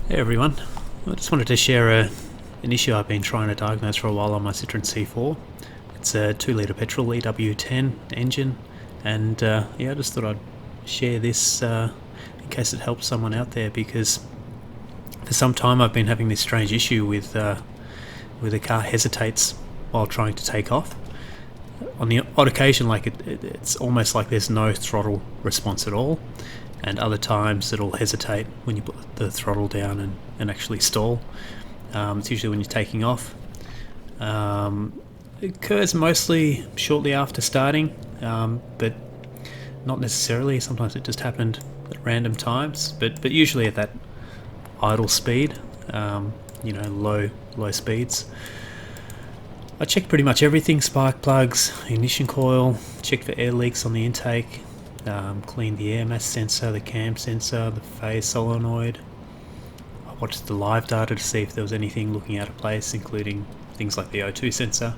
Hey everyone, I just wanted to share an issue I've been trying to diagnose for a while on my Citroen C4. It's a 2 litre petrol EW10 engine, and I just thought I'd share this in case it helps someone out there, because for some time I've been having this strange issue with the car hesitates while trying to take off. On the odd occasion, it's almost like there's no throttle response at all, and other times it'll hesitate when you put the throttle down and actually stall. It's usually when you're taking off. It occurs mostly shortly after starting, but not necessarily. Sometimes it just happened at random times, but usually at that idle speed, low speeds. I checked pretty much everything: spark plugs, ignition coil, checked for air leaks on the intake, cleaned the air mass sensor, the cam sensor, the phase solenoid. I watched the live data to see if there was anything looking out of place, including things like the O2 sensor.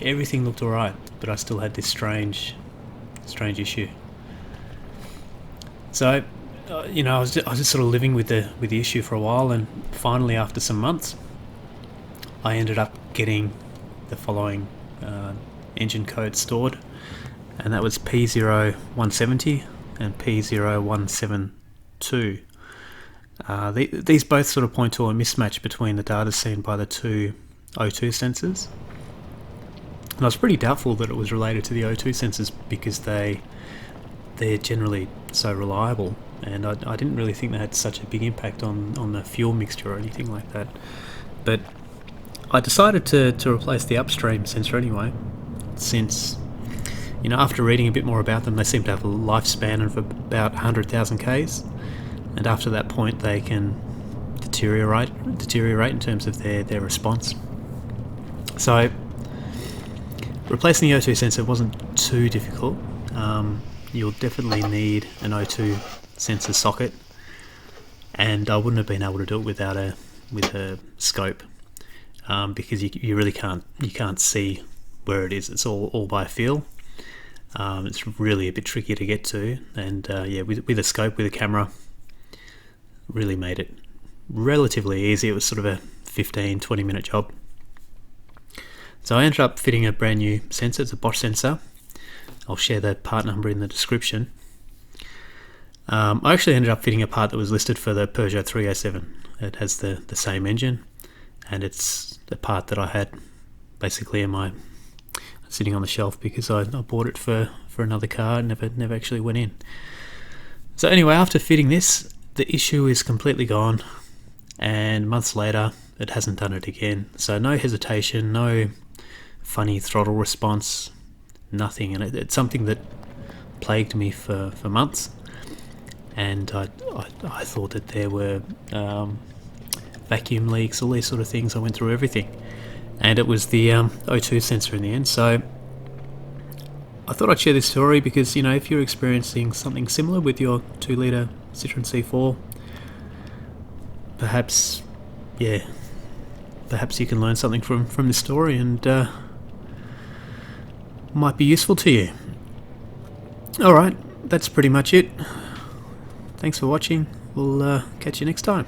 Everything looked alright, but I still had this strange issue. So, I was just sort of living with the issue for a while, and finally, after some months, I ended up getting the following engine code stored, and that was P0170 and P0172. These both sort of point to a mismatch between the data seen by the two O2 sensors. And I was pretty doubtful that it was related to the O2 sensors, because they're generally so reliable, and I didn't really think they had such a big impact on the fuel mixture or anything like that. But I decided to replace the upstream sensor anyway, since after reading a bit more about them, they seem to have a lifespan of about 100,000 Ks, and after that point they can deteriorate in terms of their response. So replacing the O2 sensor wasn't too difficult. You'll definitely need an O2 sensor socket, and I wouldn't have been able to do it with a scope, because you really can't see where it is. It's all by feel. It's really a bit tricky to get to, and with a scope, with a camera, really made it relatively easy. It was sort of a 15-20 minute job. So I ended up fitting a brand new sensor. It's a Bosch sensor. I'll share the part number in the description. I actually ended up fitting a part that was listed for the Peugeot 307. It has the same engine, and it's the part that I had basically in my sitting on the shelf, because I bought it for another car and never actually went in. So anyway, after fitting this, the issue is completely gone, and months later it hasn't done it again. So no hesitation, no funny throttle response, nothing. And it's something that plagued me for months, and I thought that there were vacuum leaks, all these sort of things. I went through everything, and it was the O2 sensor in the end. So I thought I'd share this story because, if you're experiencing something similar with your 2 litre Citroen C4, perhaps you can learn something from this story, and might be useful to you. Alright, that's pretty much it. Thanks for watching. We'll catch you next time.